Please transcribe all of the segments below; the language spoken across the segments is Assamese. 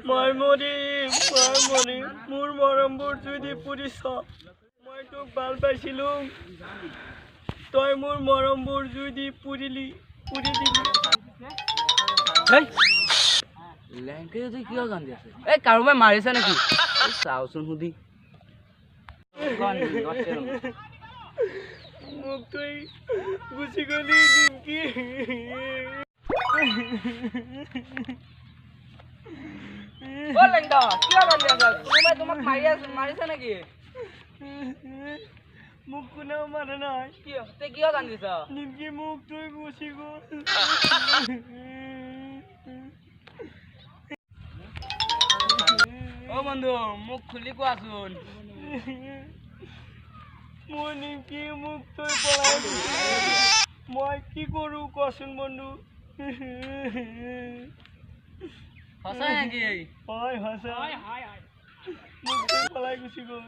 মই মৰিম মোৰ মৰমবোৰ যদি পুৰিছ মই তোক ভাল পাইছিলোঁ তই মোৰ মৰমবোৰ যদি পুৰি দিলি লেংকে তুই কিয় কান্দি আছে এই কাৰোবাই মাৰিছে নেকি চাওচোন সুধি মোক তুই গুচি গলি ডিম্পি ও লেংকা কিয় কান্দি আছা কোনোবাই তোমাক মাৰিছে নেকি মোক কোনেও মাৰা নাই কিয় কান্দিছ ডিম্পি মোক তুই গুচি গল ও বন্ধু মোক খুলি কোৱাচোন মোৰ ডিম্পি মোক তই পলাই মই কি কৰো কচোন বন্ধু সঁচাই নেকি হয় সঁচাই মোক তই পলাই গুচি গল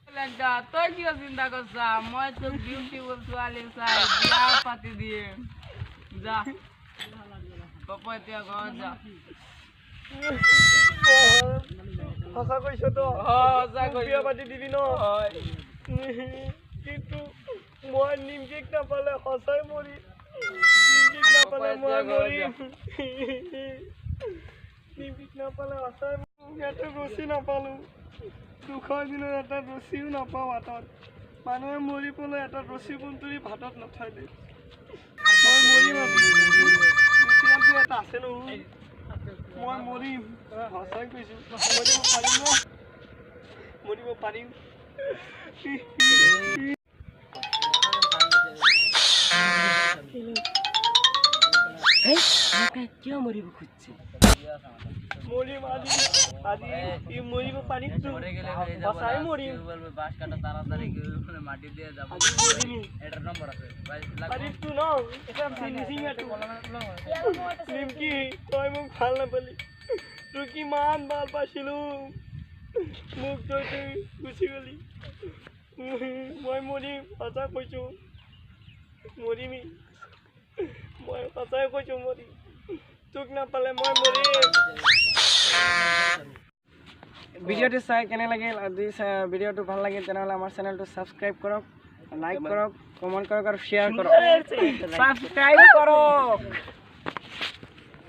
লেংকা তই কিয় চিন্তা কৰিছা মই তোক বিউটিফুল ছোৱালী চাই বিয়া পাতি দিম যা পাপা এতিয়া ঘৰত যা সঁচা কৈছ তো সঁচা কৈছো বিয়া পাতি দিবি ন কিন্তু মই নিমকিক নাপালে সঁচাই মৰিম নিমকিক নাপালে মই মৰিম নিমকিক নাপালে সঁচাই এটা ৰছী নাপালোঁ দুখৰ দিনত এটা ৰছীও নাপাওঁ হাতত মানুহে মৰি পেলাই এটা ৰছী বুন্তৰি ভাতত নথৈ দিয়ে মই মৰিম ৰছীটো এটা আছে নহয় মই মৰিম সঁচাই কৈছোঁ মৰিব পাৰিম কিয় মৰিব খুজিছে মরিম আজি আজি মরিব পারিস তো বাসায় মরিম বাস কাটা তাড়াতাড়ি মাটি দিয়ে যাব এটার নম্বর আছে পারিস তো না এটা ফিনিশিং আছে নিমকি তই মোক ভাল নাপালি তুই কি মান ভাল পাইছিলো মোক তই গুচি গলি মই মরিম সঁচা কৈছোঁ মরিমি মই সঁচাই কৈছোঁ মরিম তোক নাপালে মই মৰিম ভিডিঅ'টো চাই কেনে লাগিল যদি ভিডিঅ'টো ভাল লাগিল তেনেহ'লে আমাৰ চেনেলটো ছাবস্ক্ৰাইব কৰক লাইক কৰক কমেণ্ট কৰক আৰু শ্বেয়াৰ কৰক ছাবস্ক্ৰাইব কৰক